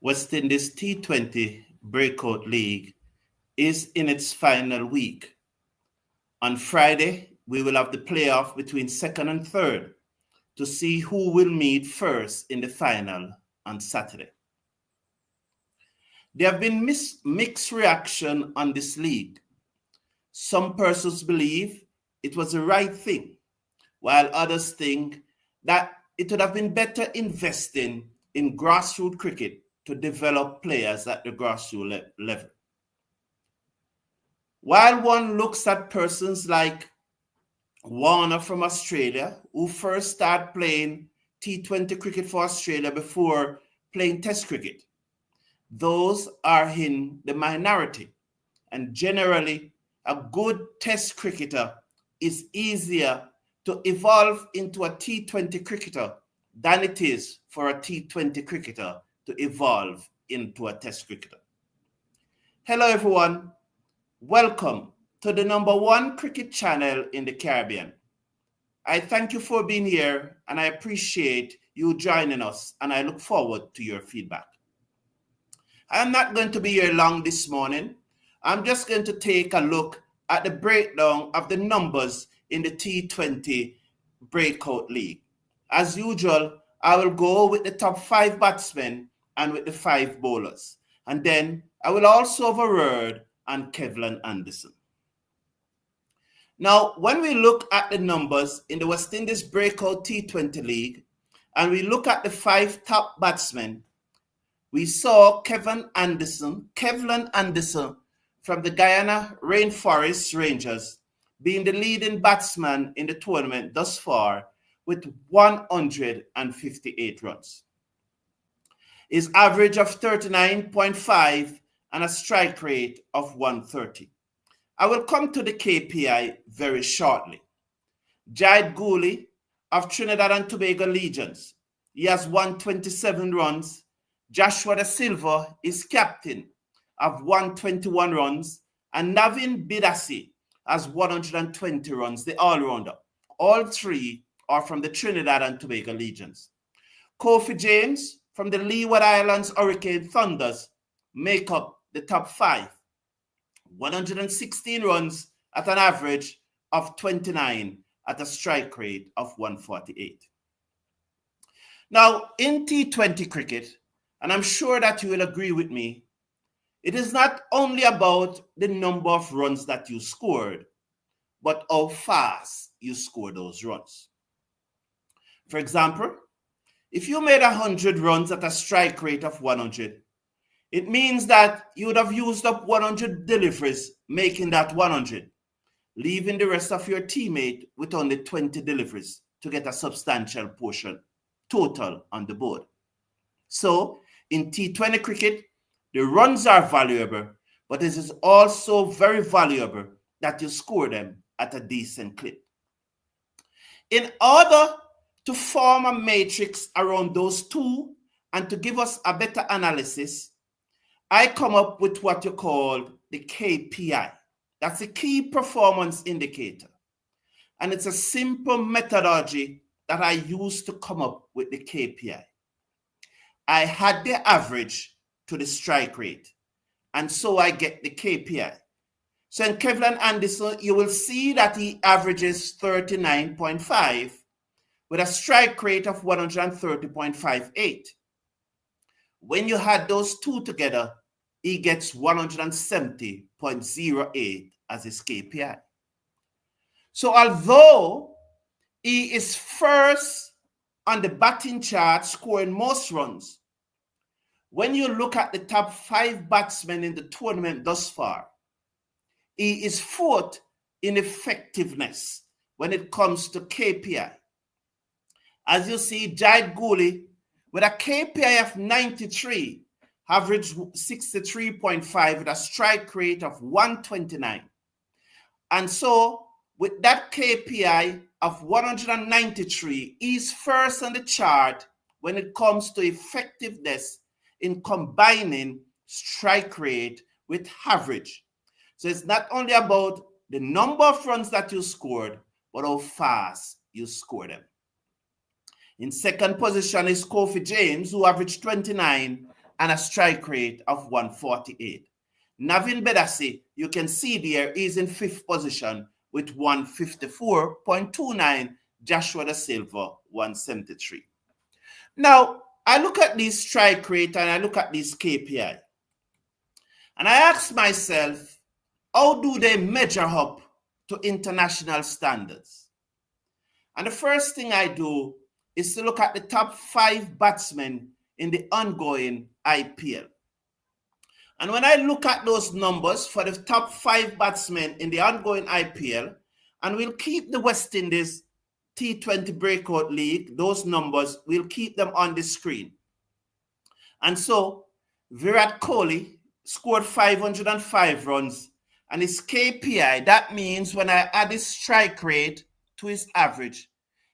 West Indies T20 Breakout League is in its final week. On Friday, we will have the playoff between second and third to see who will meet first in the final on Saturday. There have been mixed reaction on this league. Some persons believe it was the right thing, while others think that it would have been better investing in grassroots cricket to develop players at the grassroots level. While one looks at persons like Warner from Australia, who first started playing T20 cricket for Australia before playing Test cricket, those are in the minority. And generally, a good Test cricketer is easier to evolve into a T20 cricketer than it is for a T20 cricketer to evolve into a Test cricketer. Hello, everyone. Welcome to the #1 cricket channel in the Caribbean. I thank you for being here, and I appreciate you joining us, and I look forward to your feedback. I'm not going to be here long this morning. I'm just going to take a look at the breakdown of the numbers in the T20 Breakout League. As usual, I will go with the top 5 batsmen and with the 5 bowlers. And then I will also have a word on Kevlon Anderson. Now, when we look at the numbers in the West Indies Breakout T20 League, and we look at the 5 top batsmen, we saw Kevlon Anderson from the Guyana Rainforest Rangers being the leading batsman in the tournament thus far with 158 runs. His average of 39.5 and a strike rate of 130. I will come to the KPI very shortly. Jayed Gooley of Trinidad and Tobago Legions, he has 127 runs. Joshua Da Silva is captain of 121 runs, and Navin Bidasi has 120 runs, the all-rounder. All 3 are from the Trinidad and Tobago Legions. Kofi James from the Leeward Islands Hurricane Thunders make up the top 5. 116 runs at an average of 29 at a strike rate of 148. Now, in T20 cricket, and I'm sure that you will agree with me, it is not only about the number of runs that you scored, but how fast you score those runs. For example, if you made 100 runs at a strike rate of 100, it means that you would have used up 100 deliveries, making that 100, leaving the rest of your teammate with only 20 deliveries to get a substantial portion total on the board. So, in T20 cricket, the runs are valuable, but it is also very valuable that you score them at a decent clip. In order to form a matrix around those 2 and to give us a better analysis, I come up with what you call the KPI. That's a key performance indicator. And it's a simple methodology that I use to come up with the KPI. I had the average to the strike rate, and so I get the KPI. So in Kevlon Anderson, you will see that he averages 39.5 with a strike rate of 130.58. When you add those 2 together, he gets 170.08 as his KPI. So although he is first on the batting chart scoring most runs, when you look at the top 5 batsmen in the tournament thus far, he is 4th in effectiveness when it comes to KPI. As you see, Jayed Gooley with a KPI of 93, average 63.5 with a strike rate of 129. And so with that KPI of 193, he's first on the chart when it comes to effectiveness in combining strike rate with average. So it's not only about the number of runs that you scored, but how fast you score them. In second position is Kofi James, who averaged 29 and a strike rate of 148. Navin Bedassi, you can see there, is in 5th position with 154.29. Joshua Da Silva, 173. Now, I look at this strike rate and I look at this KPI. And I ask myself, how do they measure up to international standards? And the first thing I do is to look at the top 5 batsmen in the ongoing IPL. And when I look at those numbers for the top 5 batsmen in the ongoing IPL, and we'll keep the West Indies T20 Breakout League, those numbers, we'll keep them on the screen. And so Virat Kohli scored 505 runs, and his KPI, that means when I add his strike rate to his average,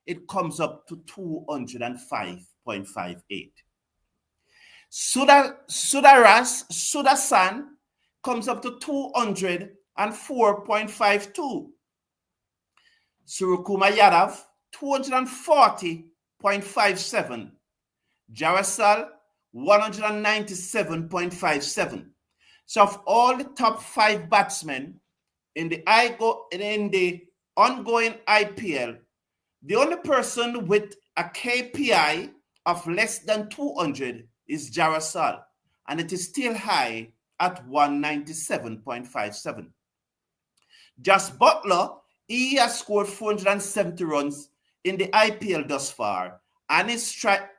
it comes up to 205.58. Sudarshan comes up to 204.52. Suryakumar Yadav, 240.57. Jawaharlal, 197.57. So of all the top 5 batsmen in the ongoing IPL, the only person with a KPI of less than 200 is Jawaharlal, and it is still high at 197.57. Jos Buttler, he has scored 470 runs in the IPL thus far, and his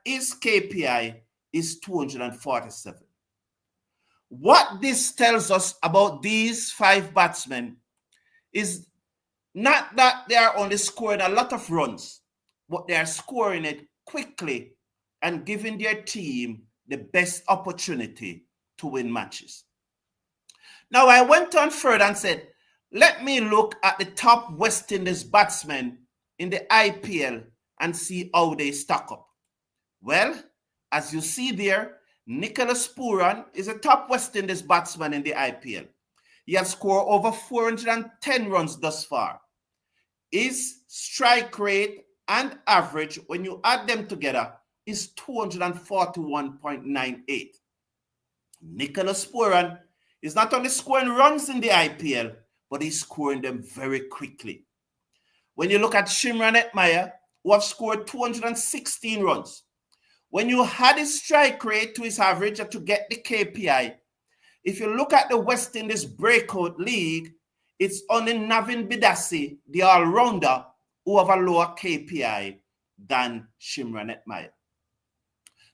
KPI is 247. What this tells us about these 5 batsmen is not that they are only scoring a lot of runs, but they are scoring it quickly and giving their team the best opportunity to win matches. Now, I went on further and said, let me look at the top West Indies batsmen in the IPL and see how they stack up. Well, as you see there, Nicholas Pooran is a top West Indies batsman in the IPL. He has scored over 410 runs thus far. His strike rate and average, when you add them together, is 241.98. Nicholas Pooran is not only scoring runs in the IPL, but he's scoring them very quickly. When you look at Shimron Hetmyer, who have scored 216 runs, when you add his strike rate to his average to get the KPI, if you look at the West Indies Breakout League, it's only Navin Bedassi, the all-rounder, who have a lower KPI than Shimron Hetmyer.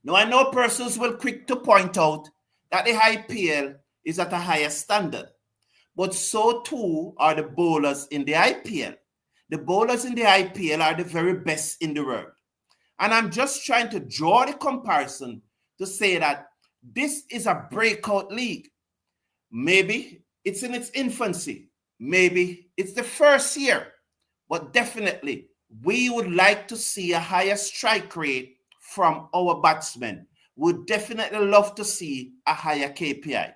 Now, I know persons will quick to point out that the IPL is at a higher standard, but so too are the bowlers in the IPL. The bowlers in the IPL are the very best in the world. And I'm just trying to draw the comparison to say that this is a breakout league. Maybe it's in its infancy. Maybe it's the first year. But definitely, we would like to see a higher strike rate from our batsmen. We'd definitely love to see a higher KPI.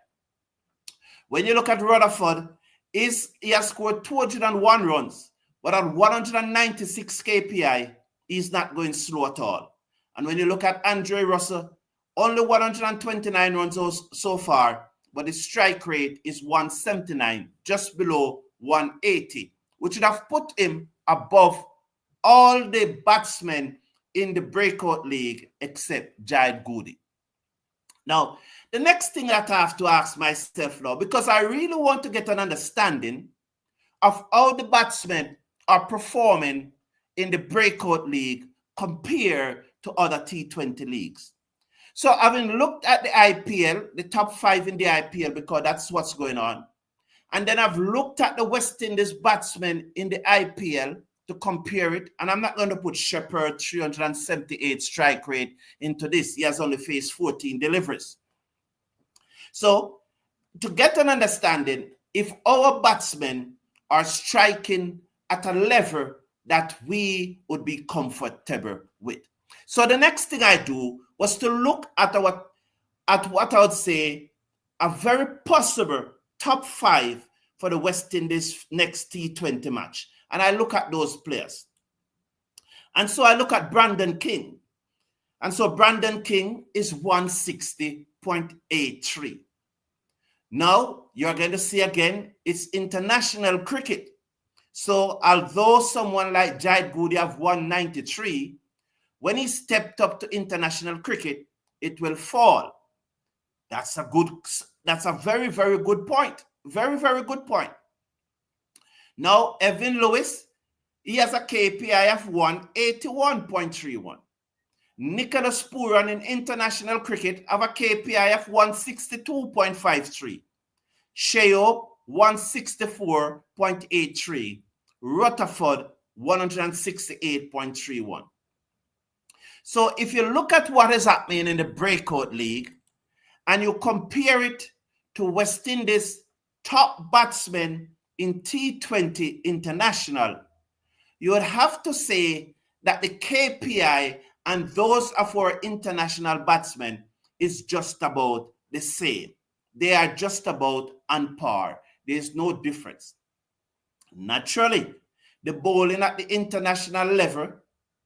When you look at Rutherford, he has scored 201 runs, but at 196 KPI, he's not going slow at all. And when you look at Andre Russell, only 129 runs so far, but his strike rate is 179, just below 180, which would have put him above all the batsmen in the breakout league except Jayed Goody. Now, the next thing that I have to ask myself now, because I really want to get an understanding of how the batsmen are performing in the breakout league compared to other T20 leagues. So having looked at the IPL, the top 5 in the IPL, because that's what's going on, and then I've looked at the West Indies batsmen in the IPL to compare it, and I'm not going to put Shepherd 378 strike rate into this. He has only faced 14 deliveries. So to get an understanding, if our batsmen are striking at a level that we would be comfortable with. So the next thing I do was to look at what I would say a very possible top 5 for the West Indies next T20 match. And I look at those players. And so I look at Brandon King. And so Brandon King is 160.83. Now, you're going to see again, it's international cricket. So although someone like Jai Goody have 193, when he stepped up to international cricket, it will fall. That's a very, very good point. Very, very good point. Now, Evan Lewis, he has a KPI of 181.31. Nicholas Pooran in international cricket have a KPI of 162.53. Sheob, 164.83. Rutherford, 168.31. So if you look at what is happening in the Breakout League and you compare it to West Indies' top batsmen in T20 International, you would have to say that the KPI and those of our international batsmen is just about the same. They are just about on par. There's no difference. Naturally, the bowling at the international level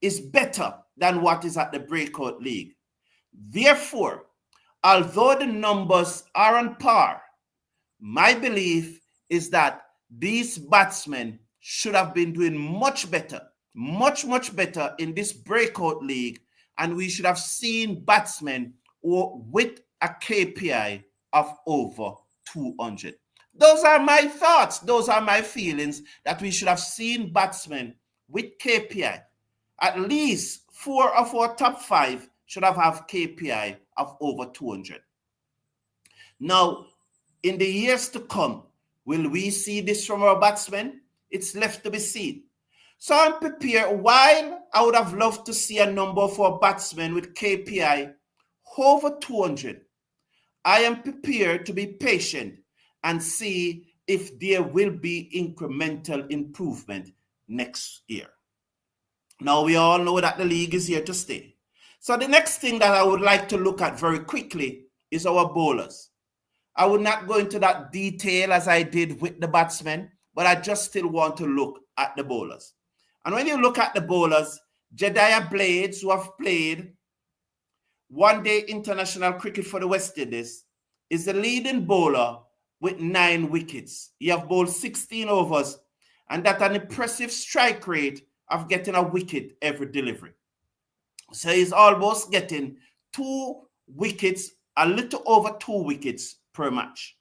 is better than what is at the Breakout League. Therefore, although the numbers are on par, my belief is that these batsmen should have been doing much better, much better in this Breakout League, and we should have seen batsmen with a KPI of over 200. Those are my thoughts. Those are my feelings, that we should have seen batsmen with KPI. At least 4 of our top 5 should have KPI of over 200. Now, in the years to come, will we see this from our batsmen? It's left to be seen. So I'm prepared. While I would have loved to see a number for batsmen with KPI over 200, I am prepared to be patient and see if there will be incremental improvement next year. Now, we all know that the league is here to stay. So the next thing that I would like to look at very quickly is our bowlers. I will not go into that detail as I did with the batsmen, but I just still want to look at the bowlers. And when you look at the bowlers, Jediah Blades, who have played one-day international cricket for the West Indies, is the leading bowler with 9 wickets. He have bowled 16 overs, and that's an impressive strike rate of getting a wicket every delivery. So he's almost getting 2 wickets, a little over 2 wickets per match.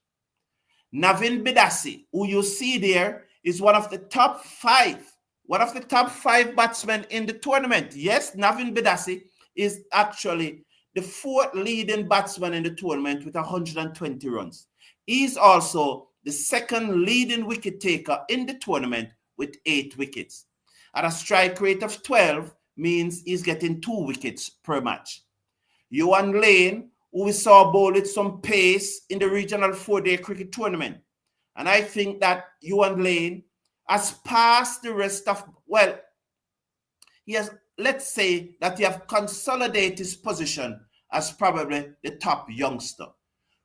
Navin Bidasi, who you see there, is one of the top 5 batsmen in the tournament. Yes, Navin Bidasi is actually the 4th leading batsman in the tournament with 120 runs. He's also the 2nd leading wicket taker in the tournament with 8 wickets. At a strike rate of 12 means he's getting 2 wickets per match. Yuan Lane, who we saw bowl with some pace in the regional 4-day cricket tournament. And I think that Yuan Lane has passed the rest of, well, he has, let's say that he has consolidated his position as probably the top youngster.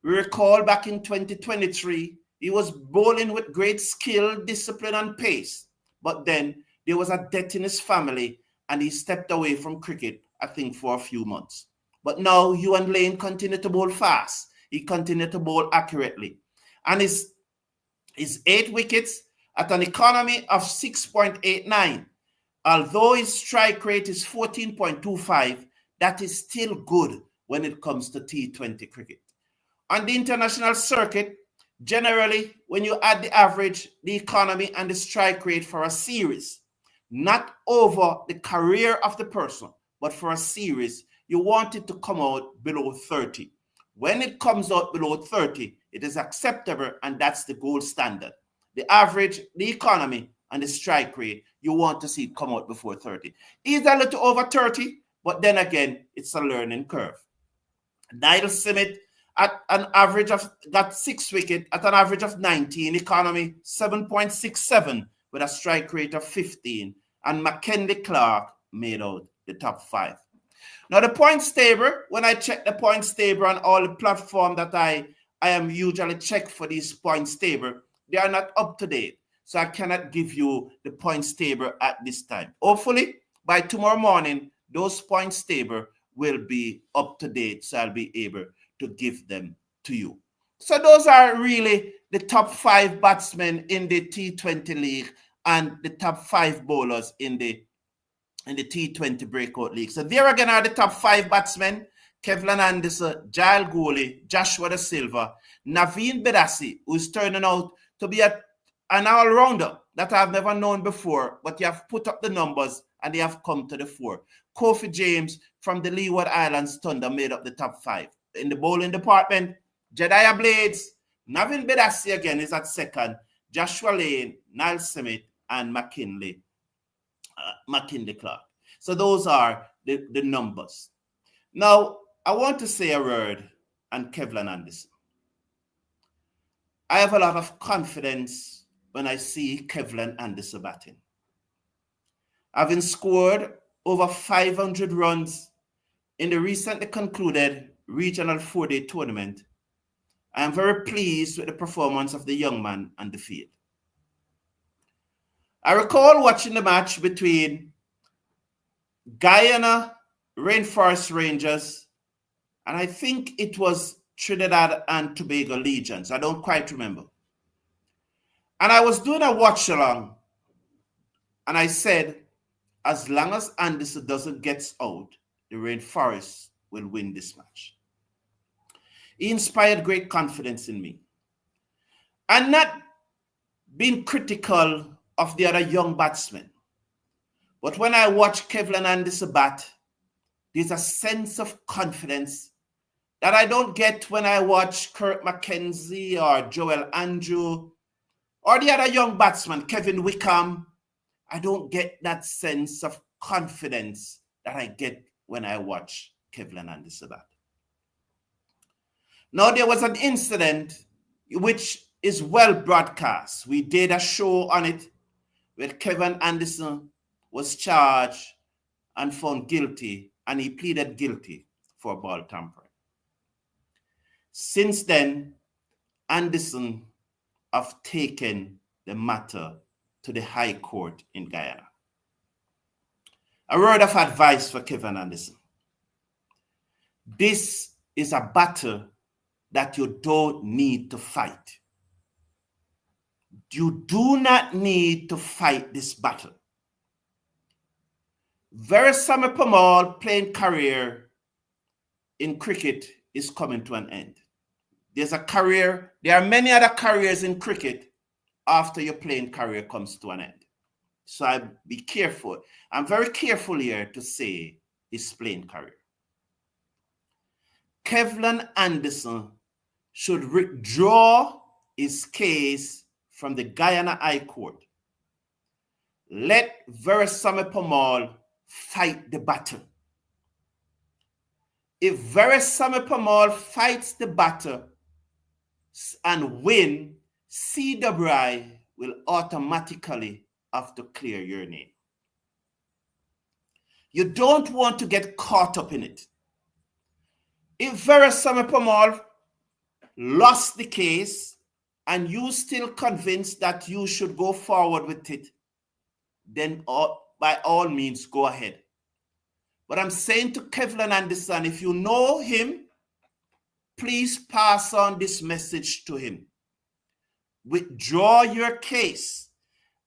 We recall back in 2023, he was bowling with great skill, discipline, and pace. But then there was a death in his family, and he stepped away from cricket, I think, for a few months. But now Yuan Lane continued to bowl fast. He continued to bowl accurately. And his 8 wickets at an economy of 6.89. Although his strike rate is 14.25, that is still good when it comes to T20 cricket. On the international circuit, generally, when you add the average, the economy, and the strike rate for a series, not over the career of the person, but for a series, you want it to come out below 30. When it comes out below 30, it is acceptable, and that's the gold standard. The average, the economy, and the strike rate, you want to see it come out before 30. He's a little over 30, but then again, it's a learning curve. Nigel Simmet at an average of, got 6 wickets at an average of 19, economy 7.67 with a strike rate of 15, and Mackenzie Clark made out the top 5. Now the points table, when I check the points table on all the platform that I am usually check for these points table, they are not up to date. So I cannot give you the points table at this time. Hopefully, by tomorrow morning, those points table will be up to date, so I'll be able to give them to you. So those are really the top 5 batsmen in the T20 league and the top 5 bowlers in the T20 Breakout League. So there again are the top 5 batsmen: Kevlon Anderson, Giles Gooley, Joshua Da Silva, Naveen Bedassi, who's turning out to be an all-rounder that I've never known before, but you have put up the numbers and they have come to the fore. Kofi James from the Leeward Islands Thunder made up the top 5. In the bowling department, Jediah Blades, Naveen Bedassi again is at second, Joshua Lane, Niall Smith, and McKinley Clark. So those are the numbers. Now, I want to say a word on Kevlon Anderson. I have a lot of confidence when I see Kevlon Anderson batting. Having scored over 500 runs in the recently concluded regional 4-day tournament, I am very pleased with the performance of the young man on the field. I recall watching the match between Guyana Rainforest Rangers, and I think it was Trinidad and Tobago Legions. I don't quite remember. And I was doing a watch along, and I said, as long as Anderson doesn't get out, the Rainforest will win this match. He inspired great confidence in me. And not being critical of the other young batsmen, but when I watch Kevlon Anderson bat, there's a sense of confidence that I don't get when I watch Kirk McKenzie or Joel Andrew or the other young batsman, Kevin Wickham. I don't get that sense of confidence that I get when I watch Kevlon Anderson bat. Now, there was an incident which is well broadcast. We did a show on it where Kevlon Anderson was charged and found guilty, and he pleaded guilty for ball tampering. Since then, Anderson have taken the matter to the High Court in Guyana. A word of advice for Kevlon Anderson. This is a battle that you don't need to fight. You do not need to fight this battle. Veerasammy Permaul playing career in cricket is coming to an end. There are many other careers in cricket after your playing career comes to an end. So be careful. I'm very careful here to say his playing career. Kevlon Anderson should withdraw his case from the Guyana High Court. Let Veerasammy Permaul fight the battle. If Veerasammy Permaul fights the battle and win, CWI will automatically have to clear your name. You don't want to get caught up in it. If Veerasammy Permaul lost the case and you still convinced that you should go forward with it, then by all means go ahead. But I'm saying to Kevlon Anderson, if you know him, please pass on this message to him. Withdraw your case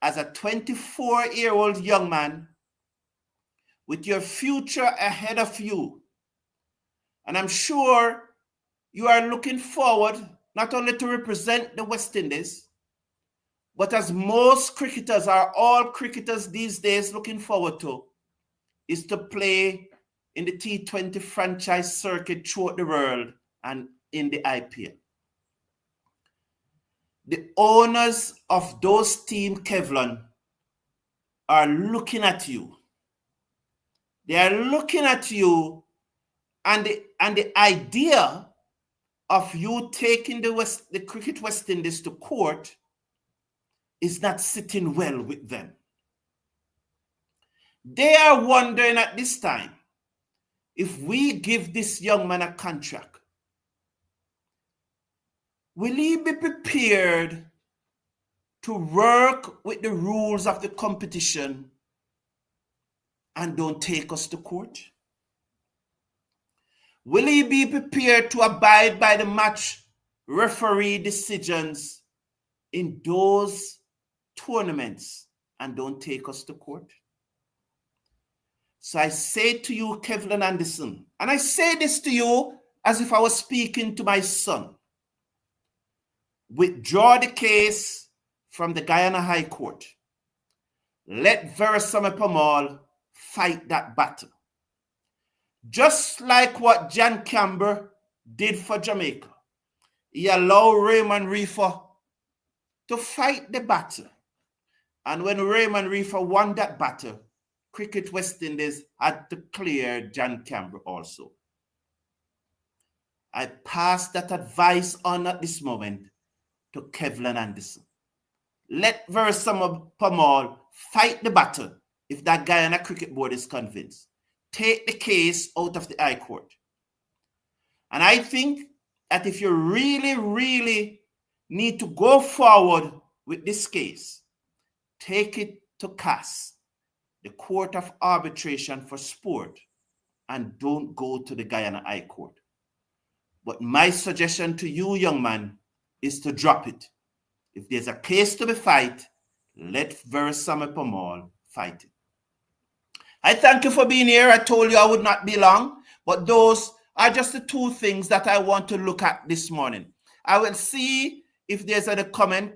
as a 24-year-old young man with your future ahead of you. And I'm sure you are looking forward not only to represent the West Indies, but as most cricketers are, all cricketers these days looking forward to, is to play in the T20 franchise circuit throughout the world and in the IPL. The owners of those teams, Kevlon, are looking at you. They are looking at you, and the idea of you taking the Cricket West Indies to court is not sitting well with them. They are wondering at this time, if we give this young man a contract, will he be prepared to work with the rules of the competition and don't take us to court? Will he be prepared to abide by the match referee decisions in those tournaments and don't take us to court? So I say to you, Kevlon Anderson, and I say this to you as if I was speaking to my son, withdraw the case from the Guyana High Court. Let Versame Pamal fight that battle. Just like what Jan Camber did for Jamaica. He allowed Raymond Reefer to fight the battle. And when Raymond Reefer won that battle, Cricket West Indies had to clear Jan Camber also. I pass that advice on at this moment to Kevlon Anderson. Let Versame Pamal fight the battle if that Guyana Cricket Board is convinced. Take the case out of the High Court. And I think that if you really, really need to go forward with this case, take it to CAS, the Court of Arbitration for Sport, and don't go to the Guyana High Court. But my suggestion to you, young man, is to drop it. If there's a case to be fight, let Versame Pamal fight it. I thank you for being here. I told you I would not be long, but those are just the two things that I want to look at this morning. I will see if there's a comment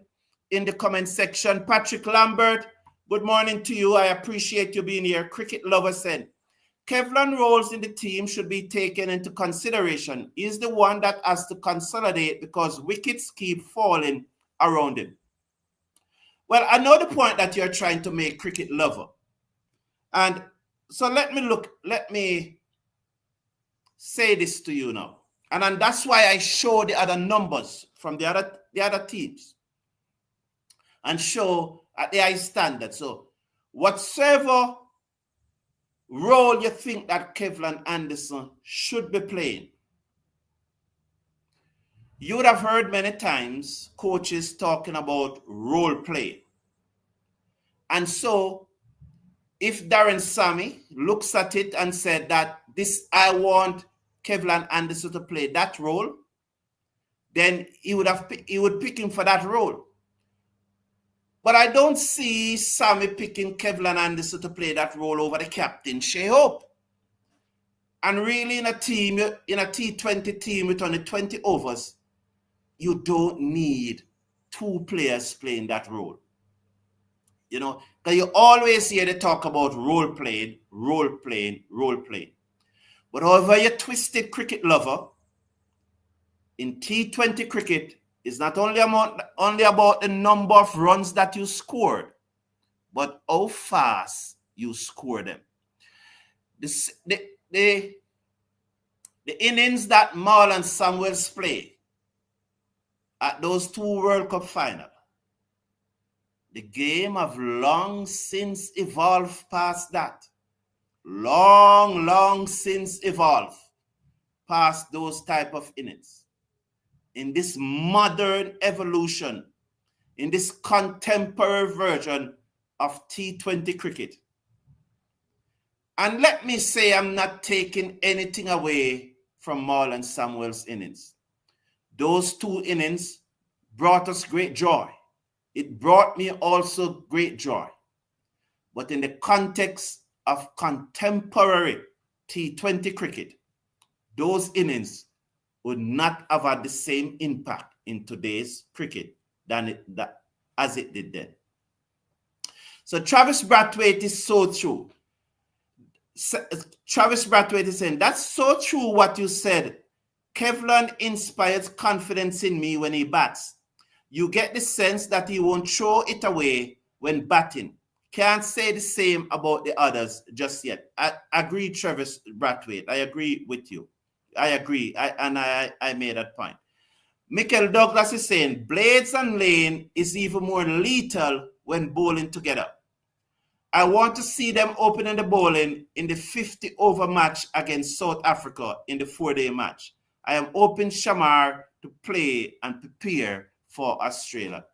in the comment section. Patrick Lambert, good morning to you. I appreciate you being here. Cricket Lover said, Kevlon roles in the team should be taken into consideration. He's the one that has to consolidate because wickets keep falling around him. Well, I know the point that you're trying to make, Cricket Lover. And so let me say this to you now. And that's why I show the other numbers from the other teams and show at the high standard. So whatsoever role you think that Kevlon Anderson should be playing, you would have heard many times coaches talking about role play. And so if Darren Sammy looks at it and said that I want Kevlon Anderson to play that role, then he would pick him for that role. But I don't see Sammy picking Kevlon Anderson to play that role over the captain, Shea Hope. And really in a T20 team with only 20 overs, you don't need two players playing that role. You know, because you always hear they talk about role playing. But however you twisted, Cricket Lover, in T20 cricket, it's not only about the number of runs that you scored, but how fast you score them. The innings that Marlon Samuels played at those two World Cup finals, the game have long since evolved past that. Long since evolved past those type of innings. In this modern evolution, in this contemporary version of T20 cricket. And let me say I'm not taking anything away from Marlon Samuels' innings. Those two innings brought us great joy. It brought me also great joy. But in the context of contemporary T20 cricket, those innings would not have had the same impact in today's cricket as it did then. So Travis Brathwaite is so true. Travis Brathwaite is saying, that's so true what you said. Kevlon inspires confidence in me when he bats. You get the sense that he won't throw it away when batting. Can't say the same about the others just yet. I agree, Travis Brathwaite. I agree with you. I agree. I made that point. Michael Douglas is saying, Blades and Lane is even more lethal when bowling together. I want to see them opening the bowling in the 50-over match against South Africa in the 4-day match. I am hoping Shamar to play and prepare for Australia.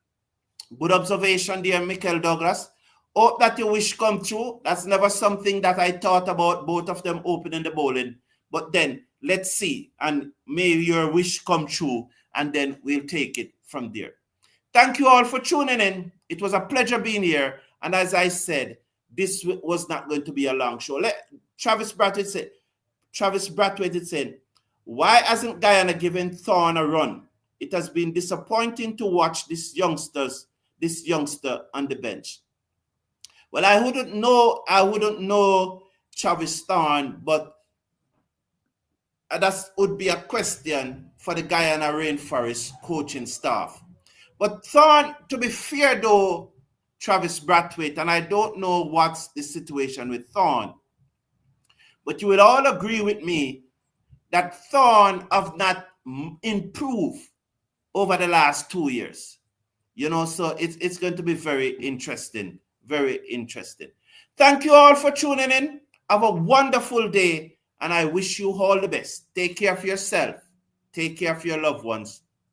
Good observation there, Michael Douglas. Hope that your wish come true. That's never something that I thought about, both of them opening the bowling. But then, let's see, and may your wish come true, and then we'll take it from there. Thank you all for tuning in. It was a pleasure being here. And as I said, this was not going to be a long show. Travis Brathwaite said, why hasn't Guyana given Thorne a run? It has been disappointing to watch this youngster on the bench. Well, I wouldn't know Travis Thorne, but that would be a question for the Guyana Rainforest coaching staff. But Thorne, to be fair though, Travis Brathwaite, and I don't know what's the situation with Thorne, but you will all agree with me that Thorne have not improved over the last 2 years. So it's going to be very interesting, very interesting. Thank you all for tuning in. Have a wonderful day, and I wish you all the best. Take care of yourself. Take care of your loved ones.